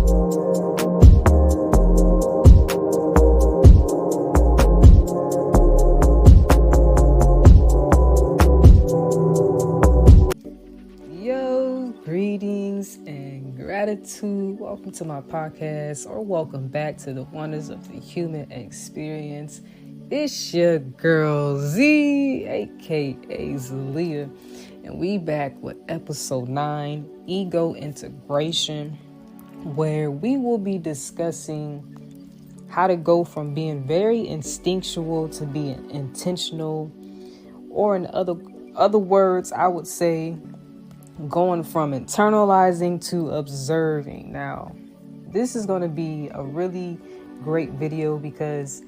Yo, greetings and gratitude. Welcome to my podcast, or welcome back to the wonders of the human experience. It's your girl Z, aka Zalia, and we back with episode 9, Ego Integration, where we will be discussing how to go from being very instinctual to being intentional, or in other words, I would say going from internalizing to observing. Now, this is going to be a really great video because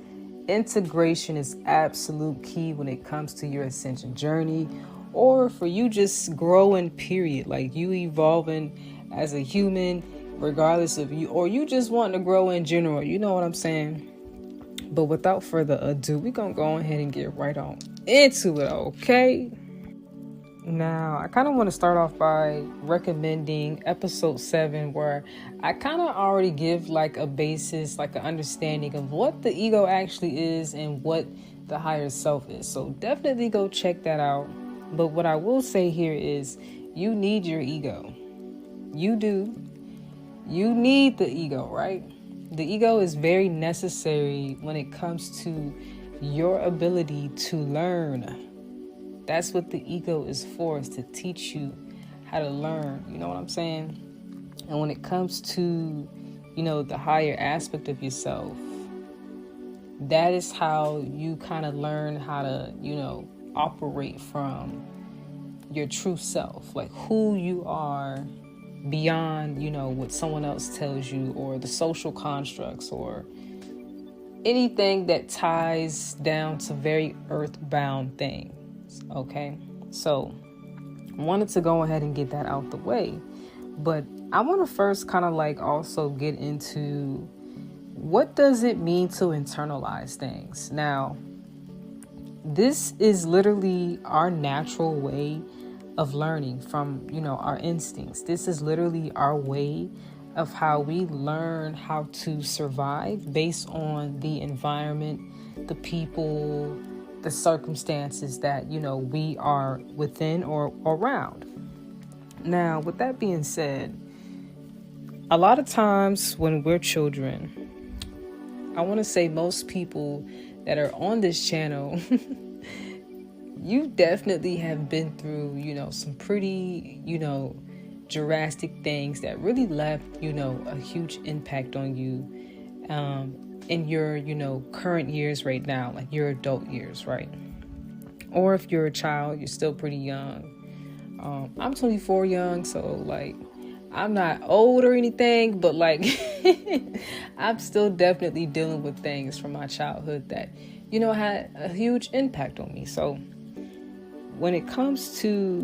integration is absolute key when it comes to your ascension journey, or for you just growing, period. Like you evolving as a human, regardless of you, or you just wanting to grow in general. You know what I'm saying? But without further ado, we're going to go ahead and get right on into it, okay? Now, I kind of want to start off by recommending episode 7, where I kind of already give like a basis, like an understanding of what the ego actually is and what the higher self is. So definitely go check that out. But what I will say here is you need your ego. You do. You need the ego, right? The ego is very necessary when it comes to your ability to learn. That's what the ego is for, is to teach you how to learn. You know what I'm saying? And when it comes to, the higher aspect of yourself, that is how you kind of learn how to, operate from your true self, like who you are beyond, what someone else tells you, or the social constructs, or anything that ties down to very earthbound things. Okay, so I wanted to go ahead and get that out the way, but I want to first kind of like also get into what does it mean to internalize things. Now, this is literally our natural way of learning from, our instincts. This is literally our way of how we learn how to survive based on the environment, the people, the circumstances that, we are within or around. Now, with that being said, a lot of times when we're children, I want to say most people that are on this channel, you definitely have been through, some pretty, drastic things that really left, a huge impact on you in your, current years right now, like your adult years, right? Or if you're a child, you're still pretty young. I'm 24 young, so like I'm not old or anything, but like I'm still definitely dealing with things from my childhood that, had a huge impact on me. So when it comes to,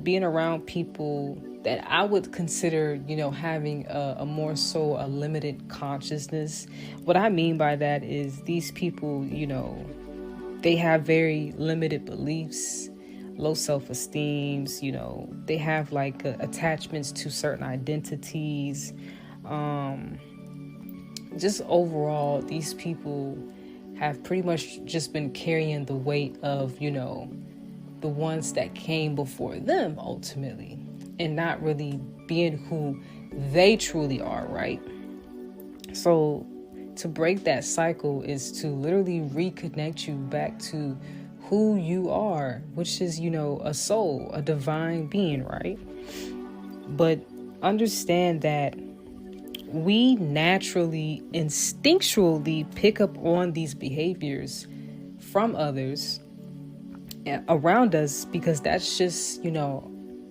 being around people that I would consider, having a more so a limited consciousness, what I mean by that is these people, they have very limited beliefs, low self-esteems, they have like attachments to certain identities. Just overall, these people have pretty much just been carrying the weight of, the ones that came before them ultimately, and not really being who they truly are, right? So to break that cycle is to literally reconnect you back to who you are, which is, a soul, a divine being, right? But understand that we naturally, instinctually pick up on these behaviors from others around us, because that's just,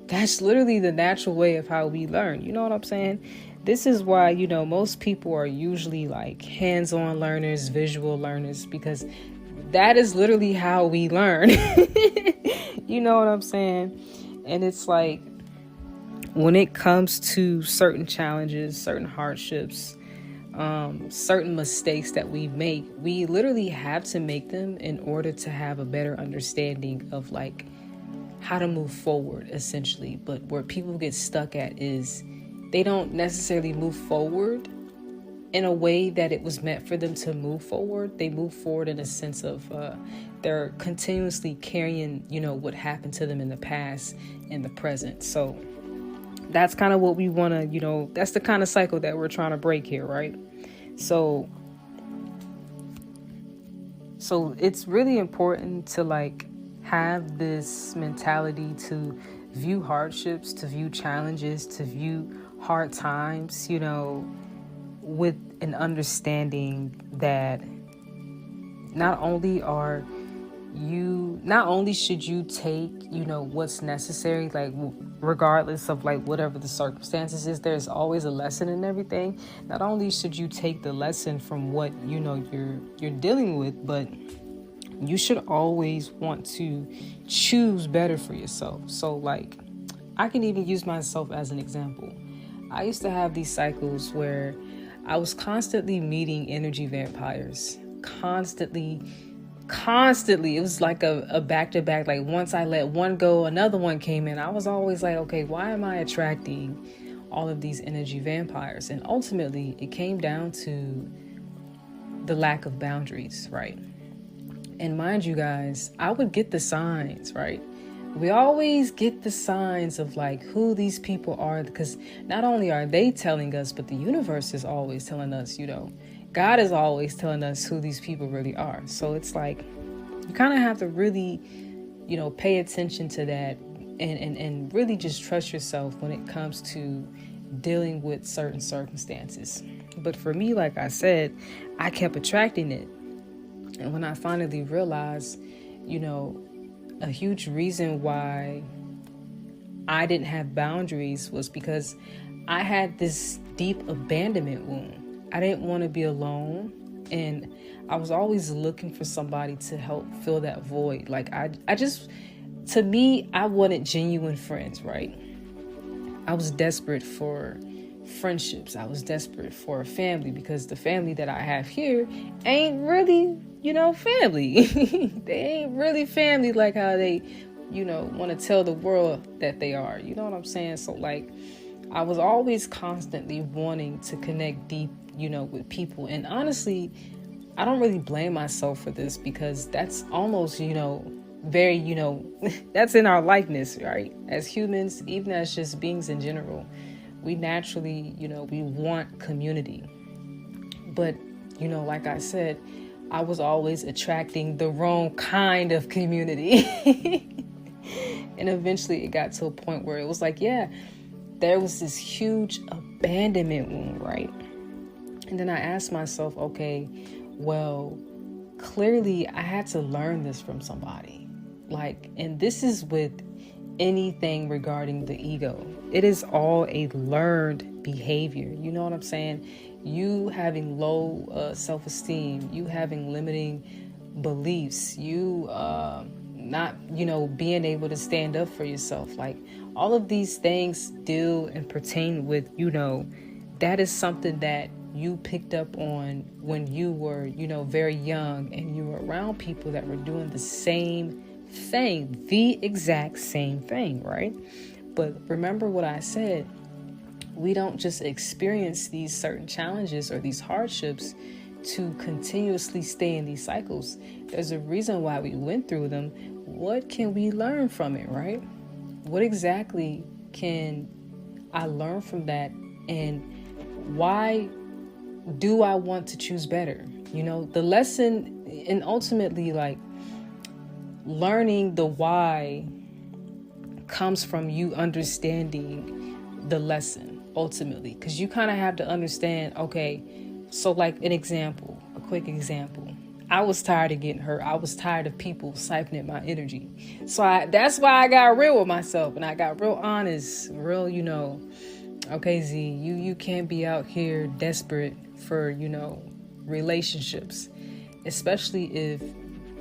that's literally the natural way of how we learn. You know what I'm saying? This is why, most people are usually like hands-on learners, visual learners, because that is literally how we learn. You know what I'm saying? And it's like, when it comes to certain challenges, certain hardships, certain mistakes that we make, we literally have to make them in order to have a better understanding of like how to move forward, essentially. But where people get stuck at is they don't necessarily move forward in a way that it was meant for them to move forward. They move forward in a sense of they're continuously carrying, what happened to them in the past and the present. So that's kind of what we want to, that's the kind of cycle that we're trying to break here, right? So it's really important to have this mentality to view hardships, to view challenges, to view hard times, with an understanding that not only should you take, what's necessary, regardless of whatever the circumstances is, there's always a lesson in everything. Not only should you take the lesson from what, you're dealing with, but you should always want to choose better for yourself. So I can even use myself as an example. I used to have these cycles where I was constantly meeting energy vampires. Constantly. It was like a back-to-back. Once I let one go, another one came in. I was always okay, why am I attracting all of these energy vampires? And ultimately, it came down to the lack of boundaries, right? And mind you guys, I would get the signs, right? We always get the signs of who these people are, because not only are they telling us, but the universe is always telling us, God is always telling us who these people really are. So it's you kind of have to really, pay attention to that and really just trust yourself when it comes to dealing with certain circumstances. But for me, like I said, I kept attracting it. And when I finally realized, a huge reason why I didn't have boundaries was because I had this deep abandonment wound. I didn't want to be alone, and I was always looking for somebody to help fill that void. To me, I wanted genuine friends, right? I was desperate for friendships. I was desperate for a family, because the family that I have here ain't really, family. They ain't really family like how they, want to tell the world that they are. You know what I'm saying? So I was always constantly wanting to connect deep, with people. And honestly, I don't really blame myself for this, because that's almost, very, that's in our likeness, right? As humans, even as just beings in general, we naturally, we want community. But, like I said, I was always attracting the wrong kind of community. And eventually it got to a point where it was there was this huge abandonment wound, right? And then I asked myself, okay, well, clearly I had to learn this from somebody. And this is with anything regarding the ego. It is all a learned behavior. You know what I'm saying? You having low self-esteem, you having limiting beliefs, you not, being able to stand up for yourself. All of these things deal and pertain with, that is something that you picked up on when you were, very young, and you were around people that were doing the same thing, the exact same thing, right? But remember what I said, we don't just experience these certain challenges or these hardships to continuously stay in these cycles. There's a reason why we went through them. What can we learn from it, right? What exactly can I learn from that? And why do I want to choose better? The lesson, and ultimately learning the why comes from you understanding the lesson ultimately, because you kind of have to understand, okay, so a quick example, I was tired of getting hurt. I was tired of people siphoning my energy. So that's why I got real with myself, and I got real honest, real, okay, Z, you can't be out here desperate for, relationships, especially if,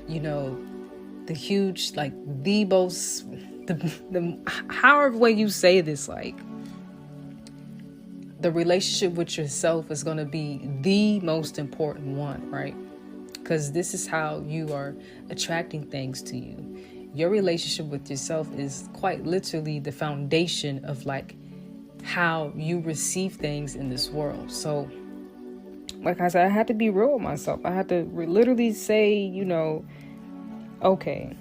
the huge, the most, the however way you say this, the relationship with yourself is going to be the most important one, right? Because this is how you are attracting things to you. Your relationship with yourself is quite literally the foundation of how you receive things in this world. So, like I said, I had to be real with myself. I had to literally say, okay,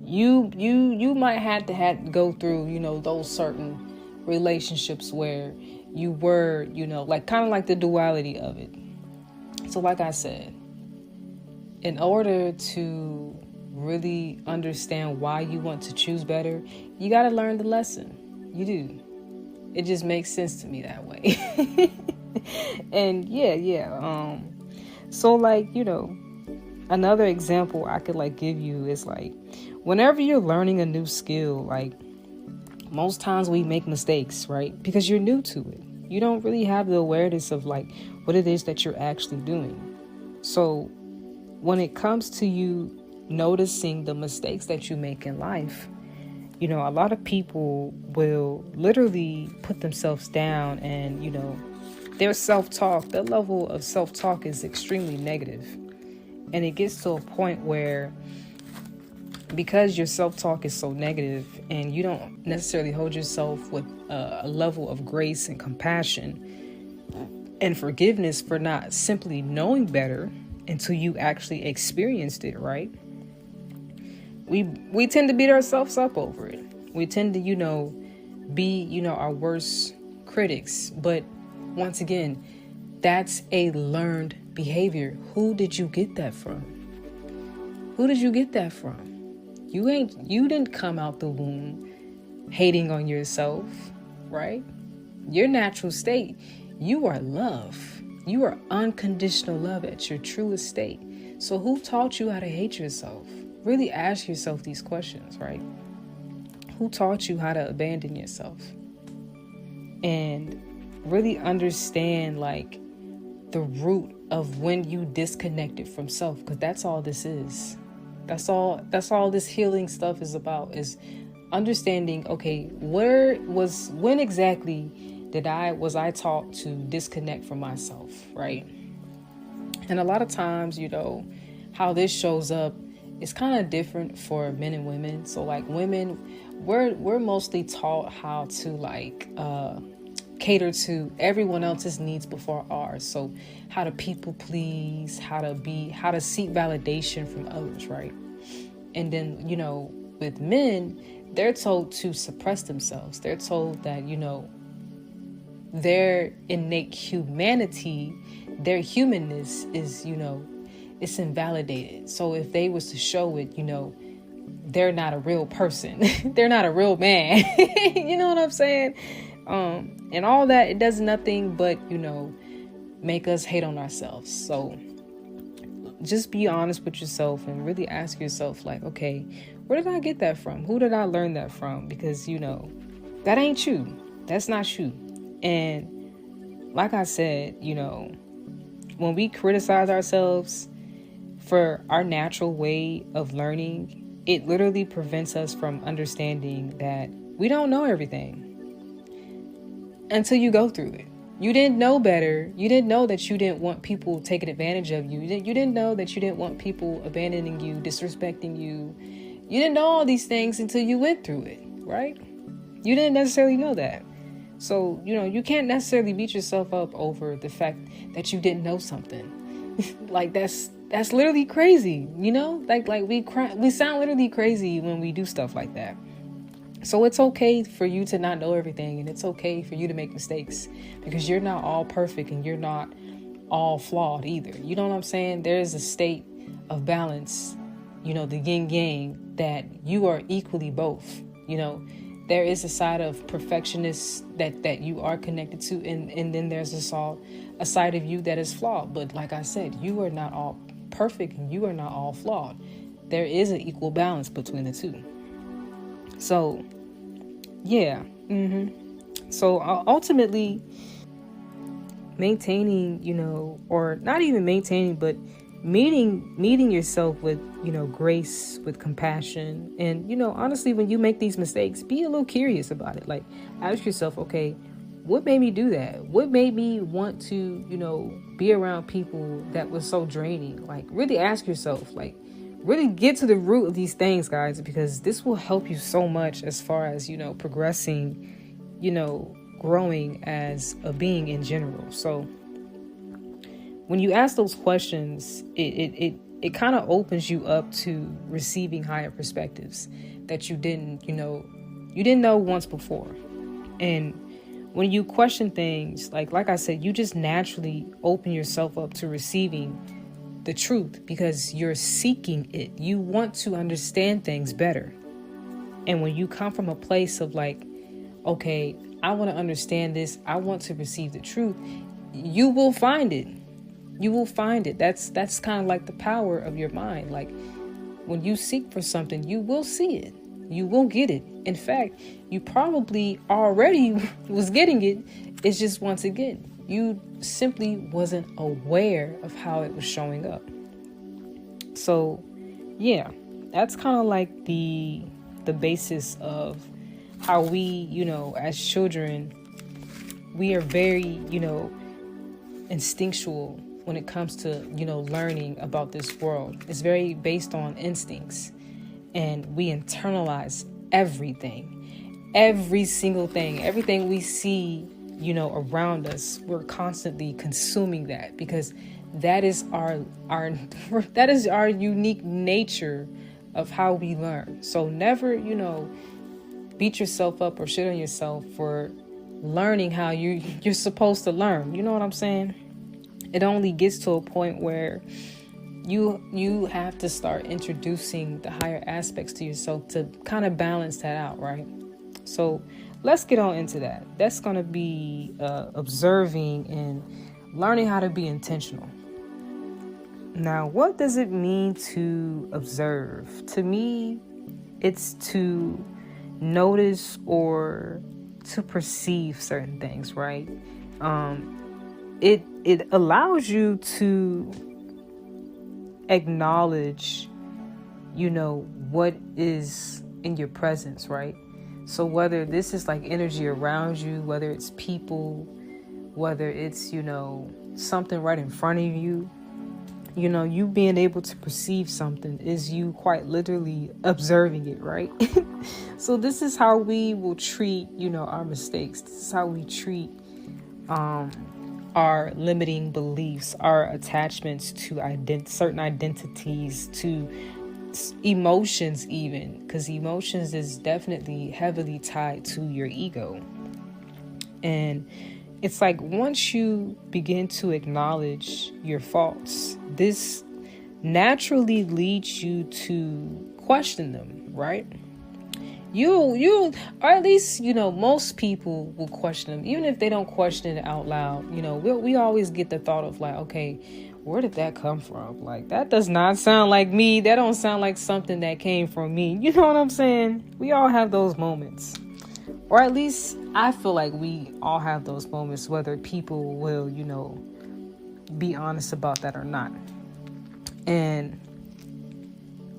you might have to go through, those certain relationships where you were, like kind of like the duality of it. So like I said, in order to really understand why you want to choose better, you got to learn the lesson. You do. It just makes sense to me that way. And yeah. So like, another example I could like give you is like, whenever you're learning a new skill, like most times we make mistakes, right? Because you're new to it. You don't really have the awareness of like what it is that you're actually doing. So when it comes to you noticing the mistakes that you make in life, a lot of people will literally put themselves down and, their self-talk, their level of self-talk is extremely negative. And it gets to a point where, because your self-talk is so negative and you don't necessarily hold yourself with a level of grace and compassion and forgiveness for not simply knowing better until you actually experienced it, right? We tend to beat ourselves up over it. We tend to, be, our worst critics. But once again, that's a learned behavior. Who did you get that from? Who did you get that from? You didn't come out the womb hating on yourself, right? Your natural state, you are love. You are unconditional love at your truest state. So who taught you how to hate yourself? Really ask yourself these questions, right? Who taught you how to abandon yourself? And really understand like the root of when you disconnected from self, because that's all this is. That's all this healing stuff is about, is understanding, okay, when exactly was I taught to disconnect from myself, right? And a lot of times, how this shows up is kind of different for men and women. So like women, we're mostly taught how to like cater to everyone else's needs before ours. So how to people please, how to seek validation from others, right? And then, with men, they're told to suppress themselves. They're told that, their innate humanity, their humanness is, it's invalidated. So if they was to show it, they're not a real person. They're not a real man. You know what I'm saying? And all that, it does nothing but, make us hate on ourselves. So just be honest with yourself and really ask yourself like, okay, where did I get that from? Who did I learn that from? Because, that ain't you. That's not you. And like I said, when we criticize ourselves for our natural way of learning, it literally prevents us from understanding that we don't know everything until you go through it. You didn't know better. You didn't know that you didn't want people taking advantage of you. You didn't know that you didn't want people abandoning you, disrespecting you. You didn't know all these things until you went through it, right? You didn't necessarily know that. So, you can't necessarily beat yourself up over the fact that you didn't know something. Like that's literally crazy, Like we sound literally crazy when we do stuff like that. So it's okay for you to not know everything, and it's okay for you to make mistakes, because you're not all perfect and you're not all flawed either. You know what I'm saying? There is a state of balance, the yin yang, that you are equally both. There is a side of perfectionist that you are connected to, and then there's a side of you that is flawed. But like I said, you are not all perfect and you are not all flawed. There is an equal balance between the two. So, yeah. So ultimately, maintaining, or not even maintaining, but meeting yourself with, grace, with compassion. And, honestly, when you make these mistakes, be a little curious about it. Like, ask yourself, okay, what made me do that? What made me want to, be around people that was so draining? Like, really ask yourself, like, really get to the root of these things, guys, because this will help you so much as far as, progressing, growing as a being in general. So when you ask those questions, it kind of opens you up to receiving higher perspectives that you didn't know once before. And when you question things, like I said, you just naturally open yourself up to receiving the truth because you're seeking it. You want to understand things better. And when you come from a place of like, okay, I want to understand this, I want to receive the truth, you will find it. You will find it. That's kind of like the power of your mind. Like when you seek for something, you will see it. You will get it. In fact, you probably already was getting it. It's just, once again, you simply wasn't aware of how it was showing up. So, yeah, that's kind of like the basis of how we, as children, we are very, instinctual when it comes to, learning about this world. It's very based on instincts. And we internalize everything, every single thing, everything we see, around us. We're constantly consuming that because that is our that is our unique nature of how we learn. So never, beat yourself up or shit on yourself for learning how you're supposed to learn. You know what I'm saying? It only gets to a point where you have to start introducing the higher aspects to yourself to kind of balance that out, right? So let's get on into that. That's going to be observing and learning how to be intentional. Now, what does it mean to observe? To me, it's to notice or to perceive certain things, right? It allows you to acknowledge, what is in your presence, right? So whether this is like energy around you, whether it's people, whether it's, something right in front of you, you being able to perceive something is you quite literally observing it, right? So this is how we will treat, our mistakes. This is how we treat our limiting beliefs, our attachments to certain identities, to emotions even, because emotions is definitely heavily tied to your ego. And it's like once you begin to acknowledge your faults, this naturally leads you to question them, right? You, or at least, most people will question them, even if they don't question it out loud. We always get the thought of like, okay, where did that come from? Like, that does not sound like me. That don't sound like something that came from me. You know what I'm saying? We all have those moments. Or at least I feel like we all have those moments, whether people will, be honest about that or not. And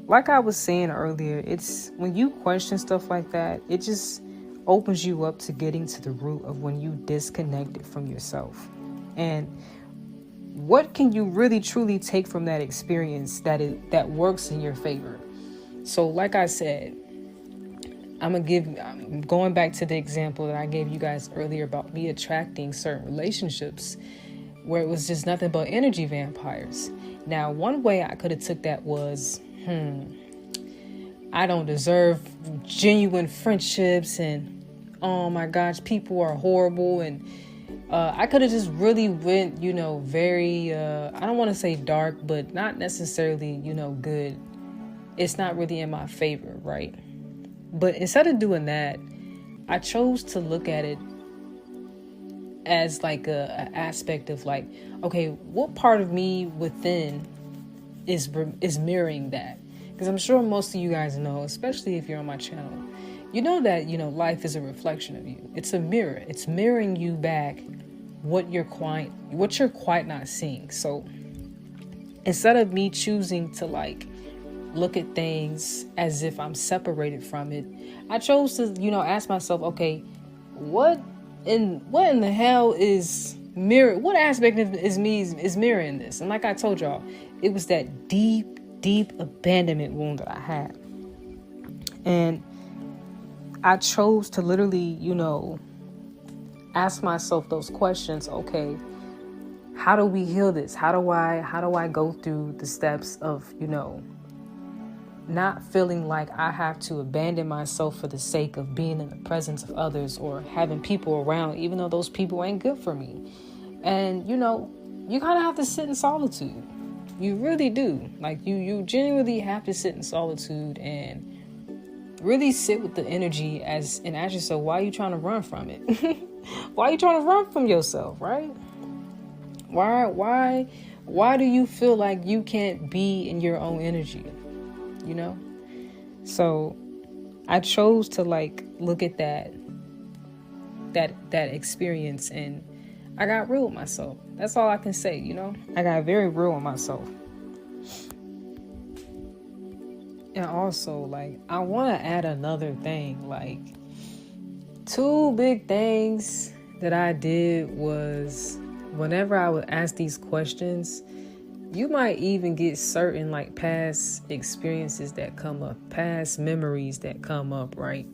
like I was saying earlier, it's when you question stuff like that, it just opens you up to getting to the root of when you disconnected from yourself. And what can you really truly take from that experience that works in your favor? So like I said, I'm going back to the example that I gave you guys earlier about me attracting certain relationships where it was just nothing but energy vampires. Now, one way I could have took that was, I don't deserve genuine friendships, and oh my gosh, people are horrible. And I could have just really went, very, I don't want to say dark, but not necessarily, good. It's not really in my favor, right? But instead of doing that, I chose to look at it as like a aspect of like, okay, what part of me within is mirroring that? Because I'm sure most of you guys know, especially if you're on my channel, you know that, life is a reflection of you. It's a mirror. It's mirroring you back what you're quite not seeing. So instead of me choosing to like look at things as if I'm separated from it, I chose to, ask myself, okay, what in the hell is mirror? What aspect of is mirroring this? And like I told y'all, it was that deep abandonment wound that I had. And I chose to literally, ask myself those questions. Okay, how do we heal this? How do I go through the steps of, not feeling like I have to abandon myself for the sake of being in the presence of others or having people around, even though those people ain't good for me. And, you kind of have to sit in solitude. You really do. Like, you genuinely have to sit in solitude and really sit with the energy and ask yourself, why are you trying to run from it? Why are you trying to run from yourself, right? Why do you feel like you can't be in your own energy? So I chose to look at that experience, and I got real with myself. That's all I can say. I got very real with myself. And also, I want to add another thing. Two big things that I did was, whenever I would ask these questions, you might even get certain past experiences that come up, past memories that come up, right?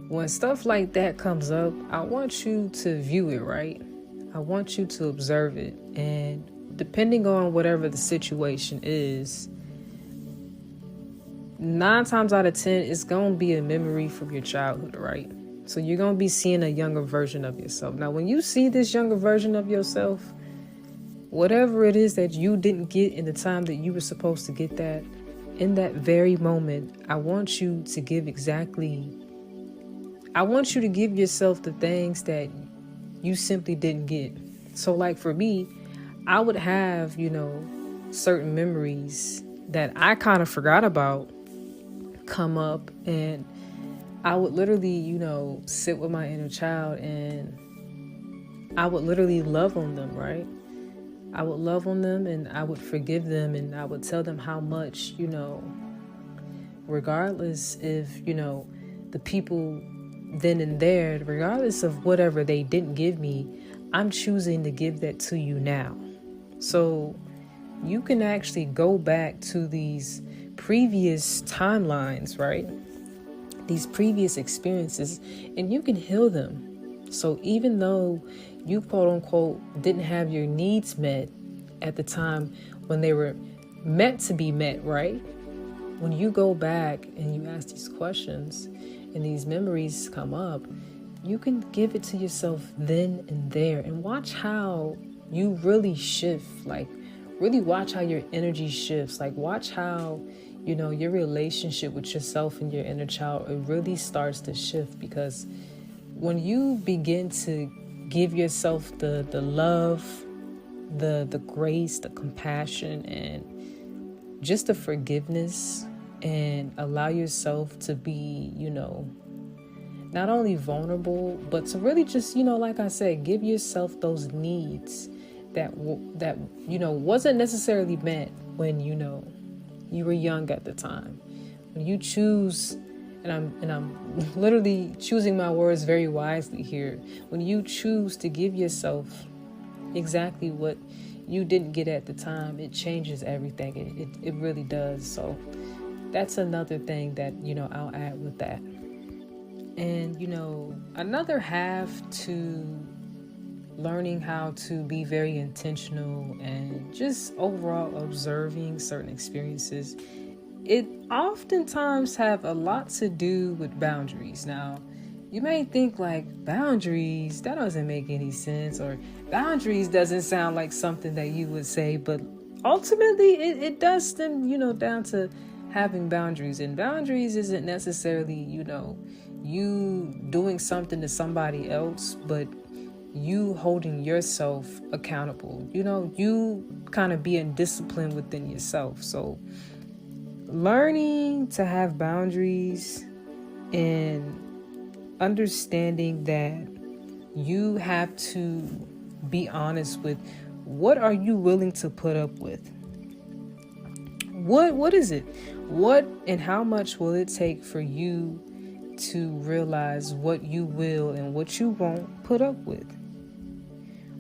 When stuff like that comes up, I want you to view it, right? I want you to observe it. And depending on whatever the situation is, 9 times out of 10, it's going to be a memory from your childhood, right? So you're going to be seeing a younger version of yourself. Now, when you see this younger version of yourself, whatever it is that you didn't get in the time that you were supposed to get that, in that very moment, I want you to give yourself the things that you simply didn't get. So for me, I would have, certain memories that I kind of forgot about come up, and I would literally, sit with my inner child, and I would literally love on them, right? I would love on them, and I would forgive them, and I would tell them how much, regardless if, the people then and there, regardless of whatever they didn't give me, I'm choosing to give that to you now. So you can actually go back to these previous timelines, right? These previous experiences, and you can heal them. So even though you, quote unquote, didn't have your needs met at the time when they were meant to be met, right? When you go back and you ask these questions and these memories come up, you can give it to yourself then and there, and watch how you really shift. Really watch how your energy shifts. Watch how, your relationship with yourself and your inner child, it really starts to shift. Because when you begin to give yourself the love, the grace, the compassion, and just the forgiveness, and allow yourself to be, not only vulnerable, but to really just, like I said, give yourself those needs that wasn't necessarily met when, you were young at the time. When you choose, and I'm literally choosing my words very wisely here, when you choose to give yourself exactly what you didn't get at the time, it changes everything. It really does. So that's another thing that, I'll add with that. And, another half to learning how to be very intentional and just overall observing certain experiences, it oftentimes have a lot to do with boundaries. Now, you may think boundaries, that doesn't make any sense, or boundaries doesn't sound like something that you would say, but ultimately it does stem, down to having boundaries. And boundaries isn't necessarily, you doing something to somebody else, but you holding yourself accountable, you kind of being disciplined within yourself. So learning to have boundaries and understanding that you have to be honest with what are you willing to put up with? What is it? What and how much will it take for you to realize what you will and what you won't put up with?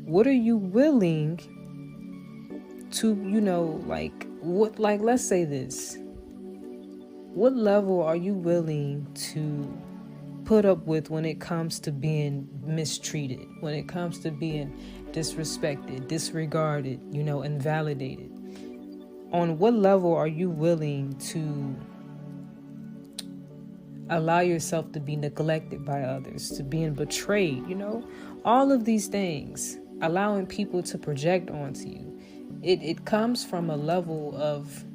What are you willing to, let's say this. What level are you willing to put up with when it comes to being mistreated, when it comes to being disrespected, disregarded, invalidated? On what level are you willing to allow yourself to be neglected by others, to being betrayed, all of these things, allowing people to project onto you? It comes from a level of,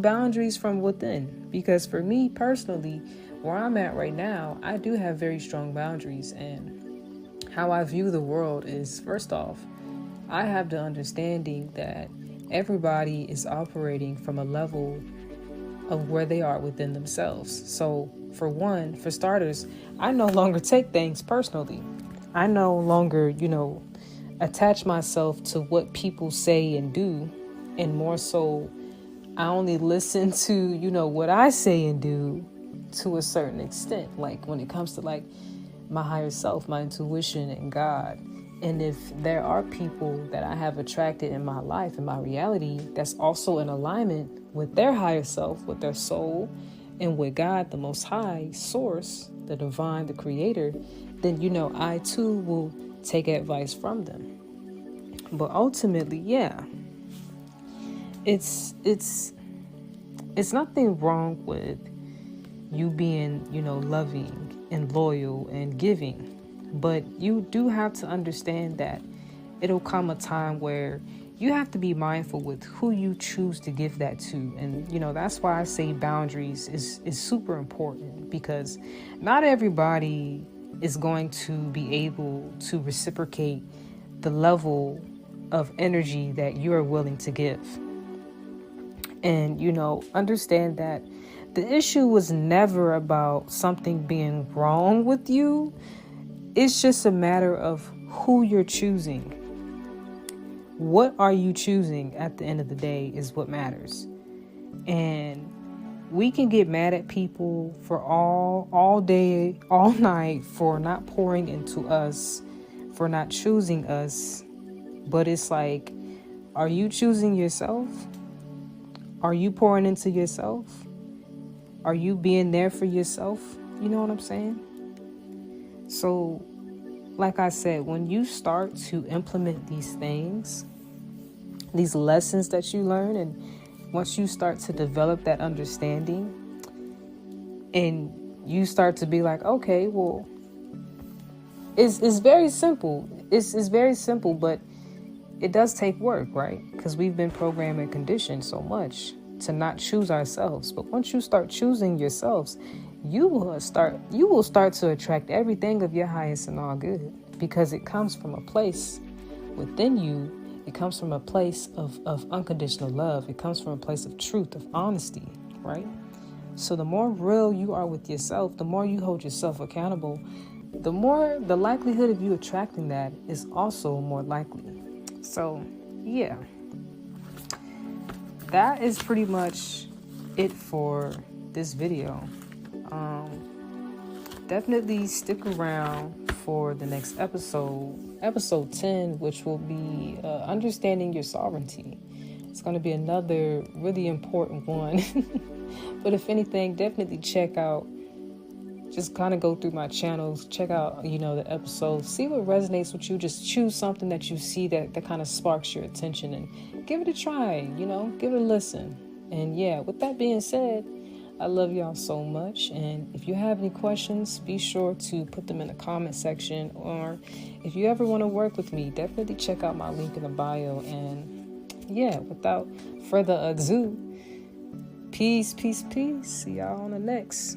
boundaries from within. Because for me personally, where I'm at right now, I do have very strong boundaries. And how I view the world is, first off, I have the understanding that everybody is operating from a level of where they are within themselves. So for starters, I no longer take things personally. I no longer, attach myself to what people say and do. And more so, I only listen to, what I say and do to a certain extent. Like when it comes to like my higher self, my intuition, and God. And if there are people that I have attracted in my life, in my reality, that's also in alignment with their higher self, with their soul, and with God, the Most High Source, the Divine, the Creator, then, I too will take advice from them. But ultimately, yeah, it's nothing wrong with you being, loving and loyal and giving. But you do have to understand that it'll come a time where you have to be mindful with who you choose to give that to. And, that's why I say boundaries is super important, because not everybody is going to be able to reciprocate the level of energy that you're willing to give. And, understand that the issue was never about something being wrong with you. It's just a matter of who you're choosing. What are you choosing at the end of the day is what matters. And we can get mad at people for all day, all night, for not pouring into us, for not choosing us. But it's like, are you choosing yourself? Are you pouring into yourself? Are you being there for yourself? You know what I'm saying? So, like I said, when you start to implement these things, these lessons that you learn, and once you start to develop that understanding, and you start to be like, okay, well, it's very simple. It's very simple, but it does take work, right? Because we've been programmed and conditioned so much to not choose ourselves. But once you start choosing yourselves, you will start to attract everything of your highest and all good, because it comes from a place within you. It comes from a place of unconditional love. It comes from a place of truth, of honesty, right? So the more real you are with yourself, the more you hold yourself accountable, the likelihood of you attracting that is also more likely. So, yeah, that is pretty much it for this video. Definitely stick around for the next episode 10, which will be understanding your sovereignty. It's going to be another really important one. But if anything, definitely check out, just kind of go through my channels, check out, the episodes, see what resonates with you. Just choose something that you see that kind of sparks your attention and give it a try, give it a listen. And yeah, with that being said, I love y'all so much. And if you have any questions, be sure to put them in the comment section. Or if you ever want to work with me, definitely check out my link in the bio. And yeah, without further ado, peace, peace, peace. See y'all on the next.